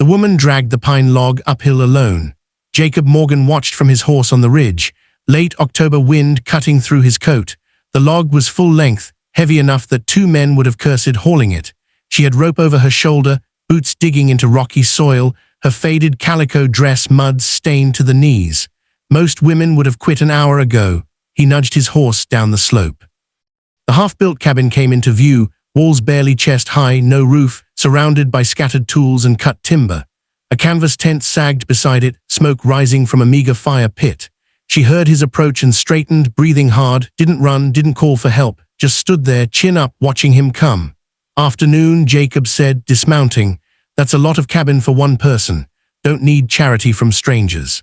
The woman dragged the pine log uphill alone. Jacob Morgan watched from his horse on the ridge, late October wind cutting through his coat. The log was full length, heavy enough that 2 men would have cursed hauling it. She had rope over her shoulder, boots digging into rocky soil, her faded calico dress mud-stained to the knees. Most women would have quit an hour ago. He nudged his horse down the slope. The half-built cabin came into view, walls barely chest-high, no roof, surrounded by scattered tools and cut timber. A canvas tent sagged beside it, smoke rising from a meager fire pit. She heard his approach and straightened, breathing hard, didn't run, didn't call for help, just stood there, chin up, watching him come. "Afternoon," Jacob said, dismounting. "That's a lot of cabin for one person. Don't need charity from strangers."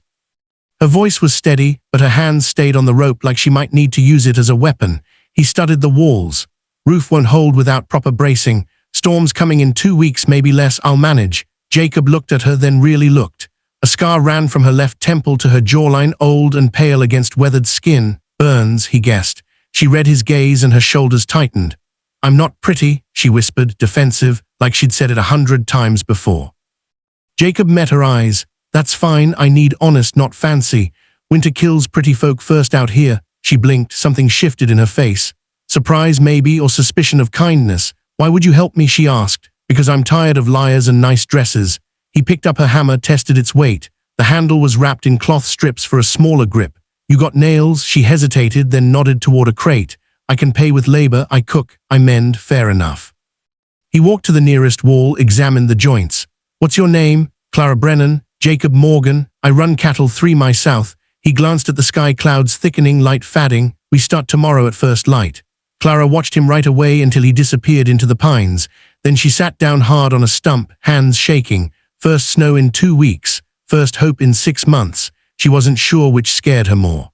Her voice was steady, but her hands stayed on the rope like she might need to use it as a weapon. He studied the walls. "Roof won't hold without proper bracing. Storm's coming in 2 weeks, maybe less, I'll manage." Jacob looked at her, then really looked. A scar ran from her left temple to her jawline, old and pale against weathered skin. "Burns," he guessed. She read his gaze and her shoulders tightened. "I'm not pretty," she whispered, defensive, like she'd said it 100 times before. Jacob met her eyes. "That's fine, I need honest, not fancy. Winter kills pretty folk first out here." She blinked, something shifted in her face. Surprise maybe, or suspicion of kindness. "Why would you help me?" she asked. "Because I'm tired of liars and nice dresses." He picked up her hammer, tested its weight. The handle was wrapped in cloth strips for a smaller grip. "You got nails?" She hesitated, then nodded toward a crate. "I can pay with labor, I cook, I mend, fair enough." He walked to the nearest wall, examined the joints. "What's your name?" "Clara Brennan." "Jacob Morgan. I run cattle 3 miles south." He glanced at the sky, clouds thickening, light fading. "We start tomorrow at first light." Clara watched him right away until he disappeared into the pines. Then she sat down hard on a stump, hands shaking. First snow in 2 weeks. First hope in 6 months. She wasn't sure which scared her more.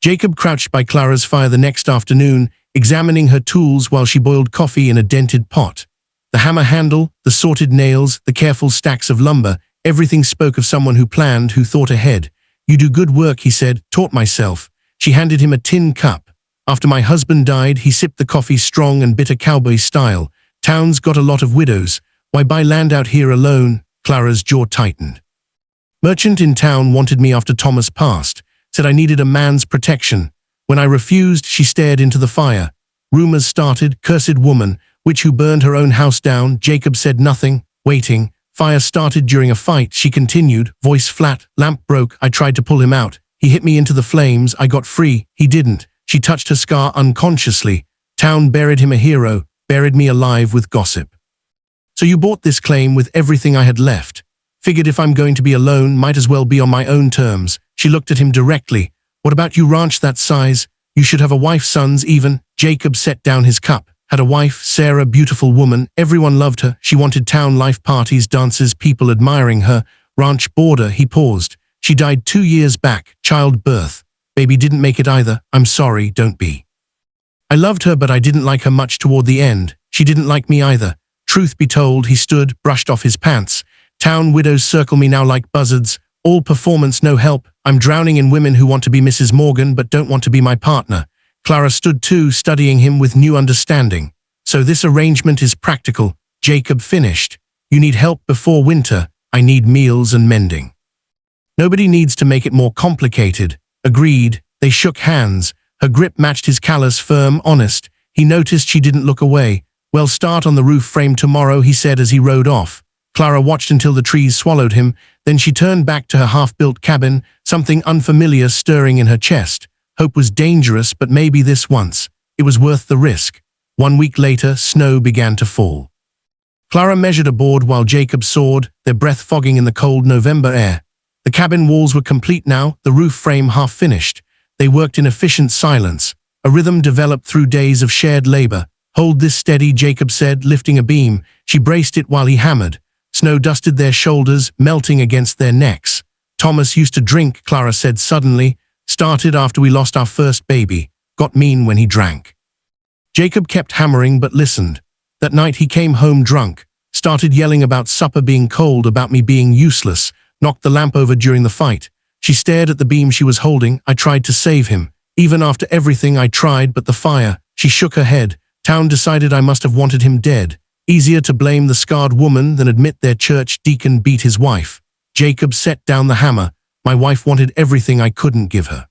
Jacob crouched by Clara's fire the next afternoon, examining her tools while she boiled coffee in a dented pot. The hammer handle, the sorted nails, the careful stacks of lumber, everything spoke of someone who planned, who thought ahead. "You do good work," he said. "Taught myself." She handed him a tin cup. "After my husband died," he sipped the coffee strong and bitter cowboy style. "Town's got a lot of widows. Why buy land out here alone?" Clara's jaw tightened. "Merchant in town wanted me after Thomas passed. Said I needed a man's protection. When I refused, she stared into the fire. Rumors started, cursed woman, witch who burned her own house down." Jacob said nothing, waiting. "Fire started during a fight," she continued, voice flat. "Lamp broke, I tried to pull him out. He hit me into the flames, I got free, he didn't." She touched her scar unconsciously. "Town buried him a hero, buried me alive with gossip." "So you bought this claim with everything I had left. Figured if I'm going to be alone, might as well be on my own terms." She looked at him directly. "What about you ranch that size? You should have a wife, sons even." Jacob set down his cup. "Had a wife, Sarah, beautiful woman. Everyone loved her. She wanted town life, parties, dances, people admiring her. Ranch border." He paused. "She died 2 years back, childbirth. Baby didn't make it either. I'm sorry, don't be. I loved her, but I didn't like her much toward the end. She didn't like me either." Truth be told, he stood, brushed off his pants. "Town widows circle me now like buzzards. All performance, no help. I'm drowning in women who want to be Mrs. Morgan but don't want to be my partner." Clara stood too, studying him with new understanding. "So this arrangement is practical." Jacob finished. "You need help before winter. I need meals and mending." "Nobody needs to make it more complicated." Agreed. They shook hands. Her grip matched his callous, firm, honest. He noticed she didn't look away. "Well, start on the roof frame tomorrow," he said as he rode off. Clara watched until the trees swallowed him. Then she turned back to her half-built cabin, something unfamiliar stirring in her chest. Hope was dangerous, but maybe this once. It was worth the risk. 1 week later, snow began to fall. Clara measured a board while Jacob sawed, their breath fogging in the cold November air. The cabin walls were complete now, the roof frame half finished. They worked in efficient silence. A rhythm developed through days of shared labor. "Hold this steady," Jacob said, lifting a beam. She braced it while he hammered. Snow dusted their shoulders, melting against their necks. "Thomas used to drink," Clara said suddenly. "Started after we lost our first baby. Got mean when he drank." Jacob kept hammering but listened. "That night he came home drunk. Started yelling about supper being cold, about me being useless. Knocked the lamp over during the fight." She stared at the beam she was holding. "I tried to save him. Even after everything I tried but the fire." She shook her head. "Town decided I must have wanted him dead. Easier to blame the scarred woman than admit their church deacon beat his wife. Jacob set down the hammer. My wife wanted everything I couldn't give her.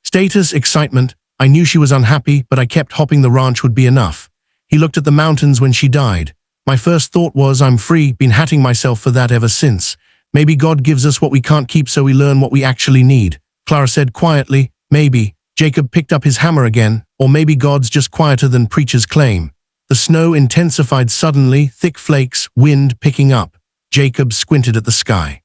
Status, excitement. I knew she was unhappy, but I kept hoping the ranch would be enough. He looked at the mountains when she died. My first thought was, I'm free, been hatting myself for that ever since. Maybe God gives us what we can't keep so we learn what we actually need. Clara said quietly, maybe. Jacob picked up his hammer again, or maybe God's just quieter than preachers claim. The snow intensified suddenly, thick flakes, wind picking up. Jacob squinted at the sky.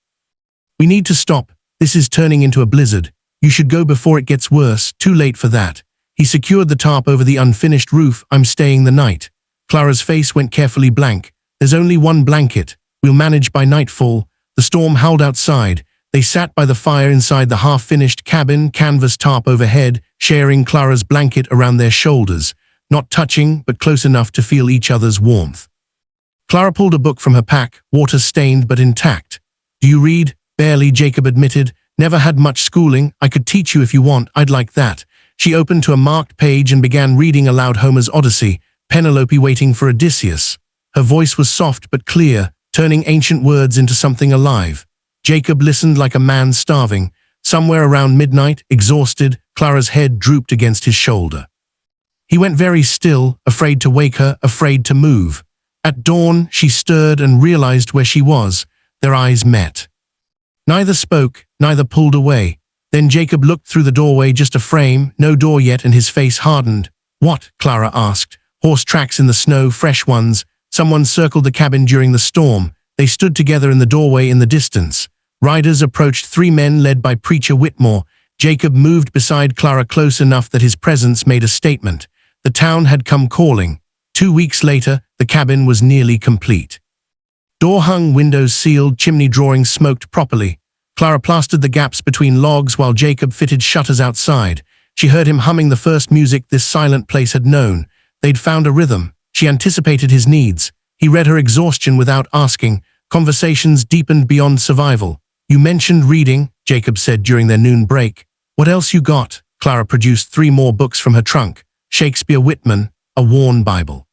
We need to stop. This is turning into a blizzard. You should go before it gets worse. Too late for that. He secured the tarp over the unfinished roof. I'm staying the night. Clara's face went carefully blank. There's only one blanket. We'll manage by nightfall. The storm howled outside. They sat by the fire inside the half-finished cabin, canvas tarp overhead, sharing Clara's blanket around their shoulders, not touching but close enough to feel each other's warmth. Clara pulled a book from her pack, water-stained but intact. Do you read? Barely, Jacob admitted. Never had much schooling. I could teach you if you want. I'd like that. She opened to a marked page and began reading aloud Homer's Odyssey, Penelope waiting for Odysseus. Her voice was soft but clear, turning ancient words into something alive. Jacob listened like a man starving. Somewhere around midnight, exhausted, Clara's head drooped against his shoulder. He went very still, afraid to wake her, afraid to move. At dawn, she stirred and realized where she was. Their eyes met. Neither spoke, neither pulled away. Then Jacob looked through the doorway, just a frame, no door yet, and his face hardened. What? Clara asked. Horse tracks in the snow, fresh ones. Someone circled the cabin during the storm. They stood together in the doorway in the distance. Riders approached, 3 men led by Preacher Whitmore. Jacob moved beside Clara close enough that his presence made a statement. The town had come calling. 2 weeks later, the cabin was nearly complete. Door hung, windows sealed, chimney drawings smoked properly. Clara plastered the gaps between logs while Jacob fitted shutters outside. She heard him humming the first music this silent place had known. They'd found a rhythm. She anticipated his needs. He read her exhaustion without asking. Conversations deepened beyond survival. You mentioned reading, Jacob said during their noon break. What else you got? Clara produced 3 more books from her trunk. Shakespeare, Whitman, a worn Bible.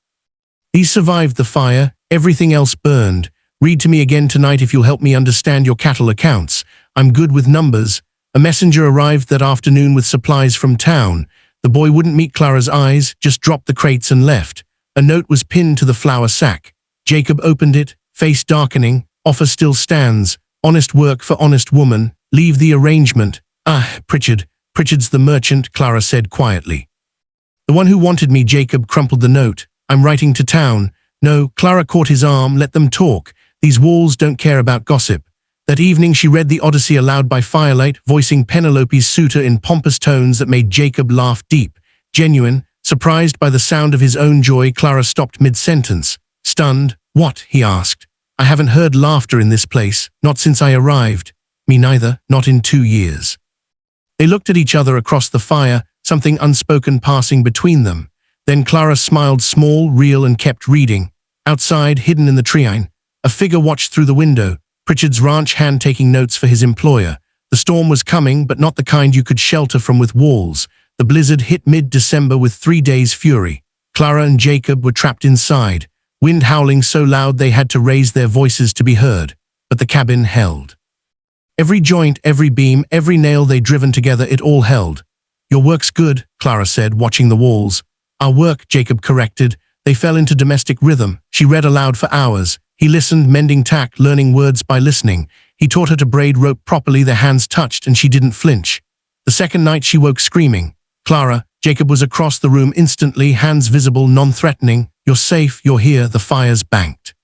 These survived the fire. Everything else burned. Read to me again tonight if you'll help me understand your cattle accounts. I'm good with numbers. A messenger arrived that afternoon with supplies from town. The boy wouldn't meet Clara's eyes, just dropped the crates and left. A note was pinned to the flour sack. Jacob opened it, face darkening. Offer still stands. Honest work for honest woman. Leave the arrangement. Ah, Pritchard. Pritchard's the merchant, Clara said quietly. The one who wanted me. Jacob crumpled the note. I'm writing to town. No, Clara caught his arm. Let them talk. These walls don't care about gossip. That evening she read the Odyssey aloud by firelight, voicing Penelope's suitor in pompous tones that made Jacob laugh deep. Genuine, surprised by the sound of his own joy, Clara stopped mid-sentence. Stunned. What? He asked. I haven't heard laughter in this place, not since I arrived. Me neither, not in 2 years. They looked at each other across the fire, something unspoken passing between them. Then Clara smiled, small, real, and kept reading. Outside, hidden in the treine, a figure watched through the window, Pritchard's ranch hand taking notes for his employer. The storm was coming, but not the kind you could shelter from with walls. The blizzard hit mid-December with 3 days' fury. Clara and Jacob were trapped inside, wind howling so loud they had to raise their voices to be heard. But the cabin held. Every joint, every beam, every nail they'd driven together, it all held. Your work's good, Clara said, watching the walls. Our work, Jacob corrected. They fell into domestic rhythm. She read aloud for hours. He listened, mending tack, learning words by listening. He taught her to braid rope properly. Their hands touched and she didn't flinch. The second night she woke screaming. Clara, Jacob was across the room instantly, hands visible, non-threatening. You're safe, you're here. The fire's banked.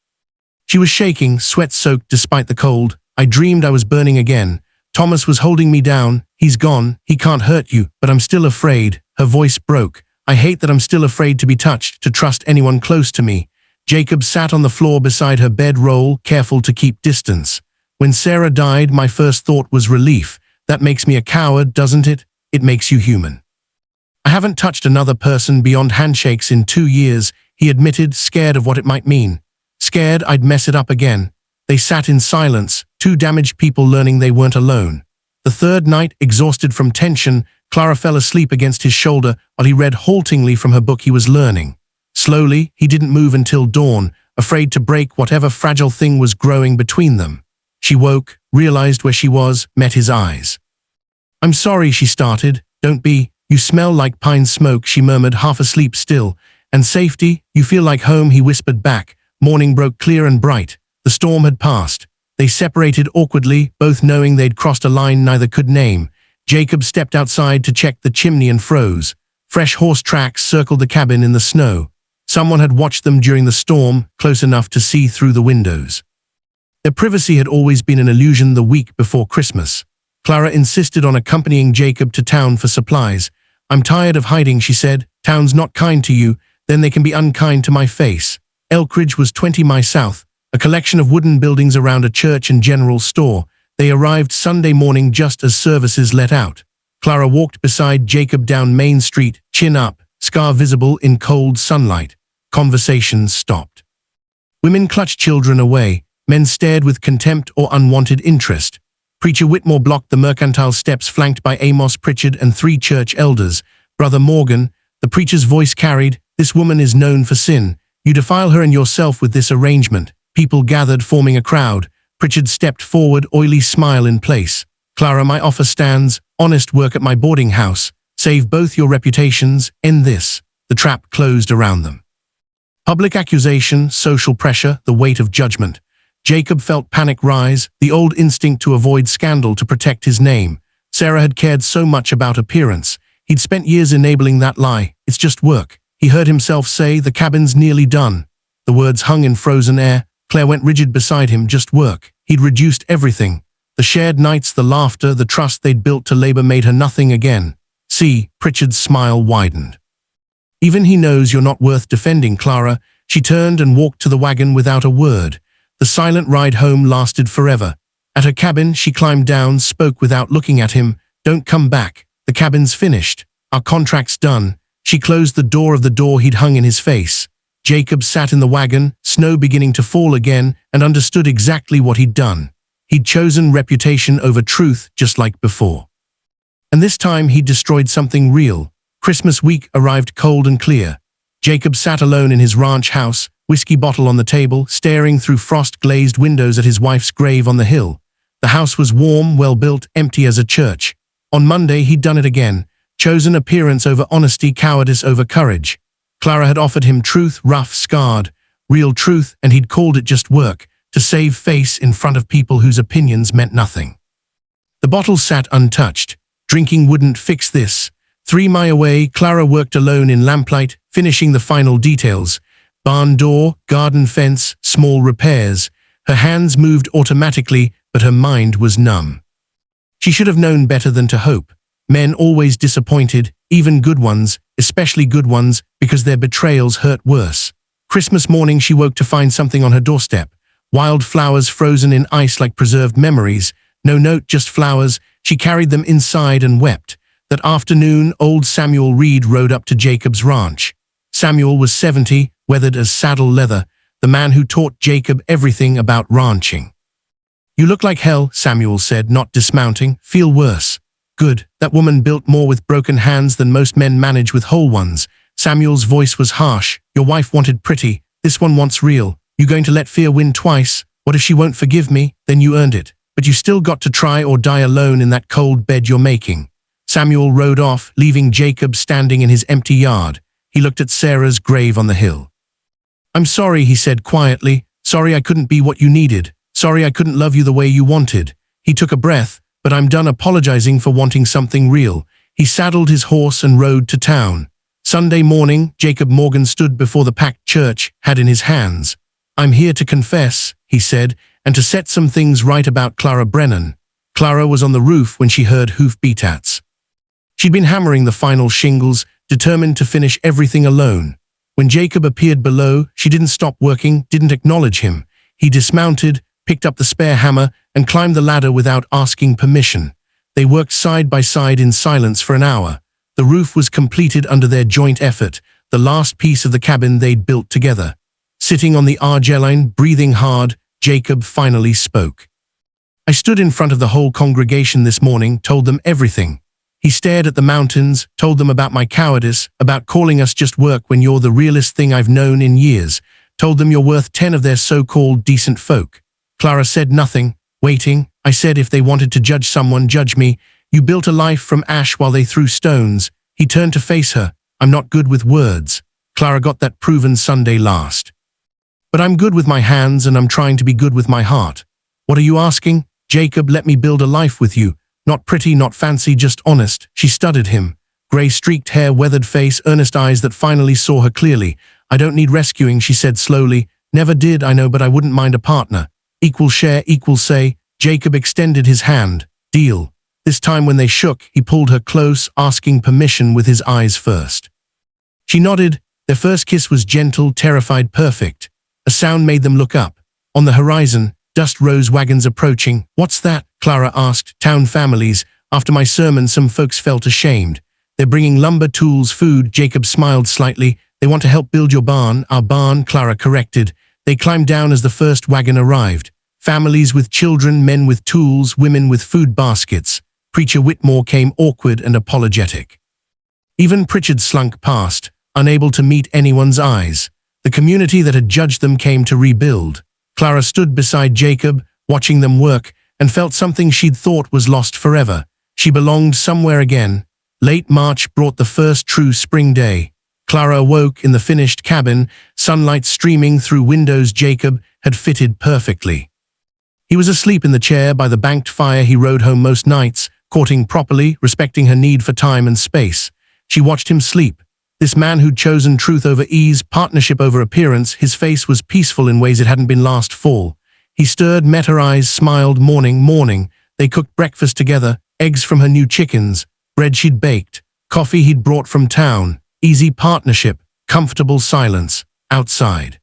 She was shaking, sweat-soaked despite the cold. I dreamed I was burning again. Thomas was holding me down. He's gone. He can't hurt you, but I'm still afraid. Her voice broke. I hate that I'm still afraid to be touched, to trust anyone close to me. Jacob sat on the floor beside her bedroll, careful to keep distance. When Sarah died, my first thought was relief. That makes me a coward, doesn't it? It makes you human. I haven't touched another person beyond handshakes in 2 years, he admitted, scared of what it might mean. Scared I'd mess it up again. They sat in silence, 2 damaged people learning they weren't alone. The third night, exhausted from tension, Clara fell asleep against his shoulder while he read haltingly from her book he was learning. Slowly, he didn't move until dawn, afraid to break whatever fragile thing was growing between them. She woke, realized where she was, met his eyes. "I'm sorry," she started. "Don't be. You smell like pine smoke," she murmured, half asleep still. "And safety? You feel like home," he whispered back. Morning broke clear and bright. The storm had passed. They separated awkwardly, both knowing they'd crossed a line neither could name. Jacob stepped outside to check the chimney and froze. Fresh horse tracks circled the cabin in the snow. Someone had watched them during the storm, close enough to see through the windows. Their privacy had always been an illusion. The week before Christmas, Clara insisted on accompanying Jacob to town for supplies. "I'm tired of hiding," she said. "Town's not kind to you, then they can be unkind to my face." Elkridge was 20 miles south, a collection of wooden buildings around a church and general store. They arrived Sunday morning just as services let out. Clara walked beside Jacob down Main Street, chin up, scar visible in cold sunlight. Conversations stopped. Women clutched children away. Men stared with contempt or unwanted interest. Preacher Whitmore blocked the mercantile steps, flanked by Amos Pritchard and 3 church elders. Brother Morgan, the preacher's voice carried, "This woman is known for sin. You defile her and yourself with this arrangement." People gathered, forming a crowd. Pritchard stepped forward, oily smile in place. "Clara, my offer stands. Honest work at my boarding house. Save both your reputations. End this." The trap closed around them. Public accusation, social pressure, the weight of judgment. Jacob felt panic rise, the old instinct to avoid scandal, to protect his name. Sarah had cared so much about appearance. He'd spent years enabling that lie. "It's just work," he heard himself say. "The cabin's nearly done." The words hung in frozen air. Claire went rigid beside him. "Just work." He'd reduced everything. The shared nights, the laughter, the trust they'd built to labor made her nothing again. "See," Pritchard's smile widened. "Even he knows you're not worth defending, Clara." She turned and walked to the wagon without a word. The silent ride home lasted forever. At her cabin, she climbed down, spoke without looking at him. "Don't come back. The cabin's finished. Our contract's done." She closed the door of the door he'd hung in his face. Jacob sat in the wagon, snow beginning to fall again, and understood exactly what he'd done. He'd chosen reputation over truth, just like before. And this time he'd destroyed something real. Christmas week arrived cold and clear. Jacob sat alone in his ranch house, whiskey bottle on the table, staring through frost-glazed windows at his wife's grave on the hill. The house was warm, well-built, empty as a church. On Monday he'd done it again, chosen appearance over honesty, cowardice over courage. Clara had offered him truth, rough, scarred, real truth, and he'd called it just work, to save face in front of people whose opinions meant nothing. The bottle sat untouched. Drinking wouldn't fix this. 3 miles away, Clara worked alone in lamplight, finishing the final details. Barn door, garden fence, small repairs. Her hands moved automatically, but her mind was numb. She should have known better than to hope. Men always disappointed, even good ones, especially good ones, because their betrayals hurt worse. Christmas morning she woke to find something on her doorstep. Wild flowers frozen in ice like preserved memories. No note, just flowers. She carried them inside and wept. That afternoon, old Samuel Reed rode up to Jacob's ranch. Samuel was 70, weathered as saddle leather, the man who taught Jacob everything about ranching. "You look like hell," Samuel said, not dismounting. "Feel worse?" "Good. That woman built more with broken hands than most men manage with whole ones." Samuel's voice was harsh. "Your wife wanted pretty. This one wants real. You going to let fear win twice? What if she won't forgive me? Then you earned it. But you still got to try or die alone in that cold bed you're making." Samuel rode off, leaving Jacob standing in his empty yard. He looked at Sarah's grave on the hill. "I'm sorry," he said quietly. "Sorry I couldn't be what you needed. Sorry I couldn't love you the way you wanted." He took a breath. "But I'm done apologizing for wanting something real." He saddled his horse and rode to town. Sunday morning, Jacob Morgan stood before the packed church, hat in his hands. "I'm here to confess," he said, "and to set some things right about Clara Brennan." Clara was on the roof when she heard hoof-beats. She'd been hammering the final shingles, determined to finish everything alone. When Jacob appeared below, she didn't stop working, didn't acknowledge him. He dismounted, picked up the spare hammer, and climbed the ladder without asking permission. They worked side by side in silence for an hour. The roof was completed under their joint effort, the last piece of the cabin they'd built together. Sitting on the Argelline, breathing hard, Jacob finally spoke. "I stood in front of the whole congregation this morning, told them everything." He stared at the mountains, told them about my cowardice, about calling us just work when you're the realest thing I've known in years. Told them you're worth 10 of their so-called decent folk. Clara said nothing, waiting. I said if they wanted to judge someone, judge me. You built a life from ash while they threw stones. He turned to face her. I'm not good with words. Clara got that proven Sunday last. But I'm good with my hands and I'm trying to be good with my heart. What are you asking? Jacob, let me build a life with you. Not pretty, not fancy, just honest. She studied him. Grey-streaked hair, weathered face, earnest eyes that finally saw her clearly. I don't need rescuing, she said slowly. Never did, I know, but I wouldn't mind a partner. Equal share, equal say. Jacob extended his hand. Deal. This time when they shook, he pulled her close, asking permission with his eyes first. She nodded. Their first kiss was gentle, terrified, perfect. A sound made them look up. On the horizon, dust rose, wagons approaching. What's that? Clara asked. Town families. After my sermon, some folks felt ashamed. They're bringing lumber, tools, food. Jacob smiled slightly. They want to help build your barn. Our barn, Clara corrected. They climbed down as the first wagon arrived. Families with children, men with tools, women with food baskets. Preacher Whitmore came awkward and apologetic. Even Pritchard slunk past, unable to meet anyone's eyes. The community that had judged them came to rebuild. Clara stood beside Jacob, watching them work, and felt something she'd thought was lost forever. She belonged somewhere again. Late March brought the first true spring day. Clara awoke in the finished cabin, sunlight streaming through windows Jacob had fitted perfectly. He was asleep in the chair by the banked fire he rode home most nights, courting properly, respecting her need for time and space. She watched him sleep. This man who'd chosen truth over ease, partnership over appearance, his face was peaceful in ways it hadn't been last fall. He stirred, met her eyes, smiled, morning. They cooked breakfast together, eggs from her new chickens, bread she'd baked, coffee he'd brought from town, easy partnership, comfortable silence, outside.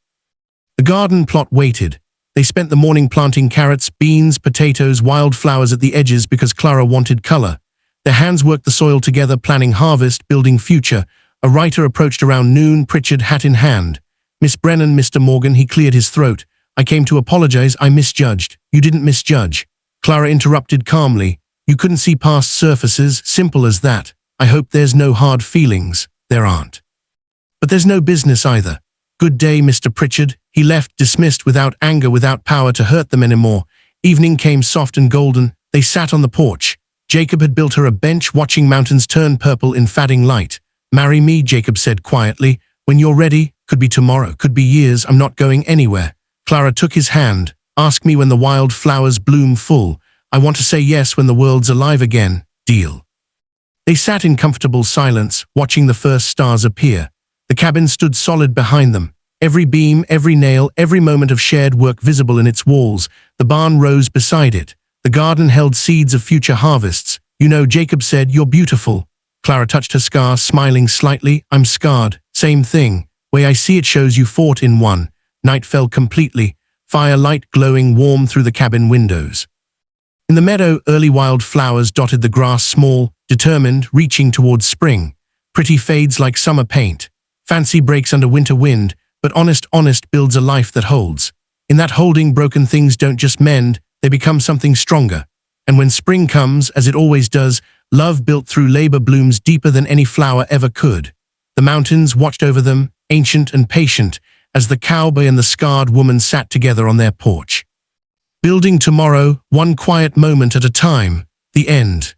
The garden plot waited. They spent the morning planting carrots, beans, potatoes, wildflowers at the edges because Clara wanted color. Their hands worked the soil together, planning harvest, building future. A writer approached around noon, Pritchard hat in hand. Miss Brennan, Mr. Morgan, he cleared his throat. I came to apologize, I misjudged. You didn't misjudge. Clara interrupted calmly. You couldn't see past surfaces, simple as that. I hope there's no hard feelings. There aren't. But there's no business either. Good day, Mr. Pritchard. He left, dismissed, without anger, without power to hurt them anymore. Evening came soft and golden. They sat on the porch. Jacob had built her a bench, watching mountains turn purple in fading light. Marry me, Jacob said quietly. When you're ready. Could be tomorrow, could be years. I'm not going anywhere. Clara took his hand. Ask me when the wild flowers bloom full. I want to say yes when the world's alive again. Deal. They sat in comfortable silence, watching the first stars appear. The cabin stood solid behind them. Every beam, every nail, every moment of shared work visible in its walls. The barn rose beside it. The garden held seeds of future harvests. You know, Jacob said, you're beautiful. Clara touched her scar, smiling slightly. I'm scarred. Same thing. Way I see it shows you fought in one. Night fell completely. Firelight glowing warm through the cabin windows. In the meadow, early wild flowers dotted the grass, small, determined, reaching towards spring. Pretty fades like summer paint. Fancy breaks under winter wind, but honest builds a life that holds. In that holding, broken things don't just mend, they become something stronger. And when spring comes, as it always does, love built through labor blooms deeper than any flower ever could. The mountains watched over them, ancient and patient, as the cowboy and the scarred woman sat together on their porch. Building tomorrow, one quiet moment at a time. The end.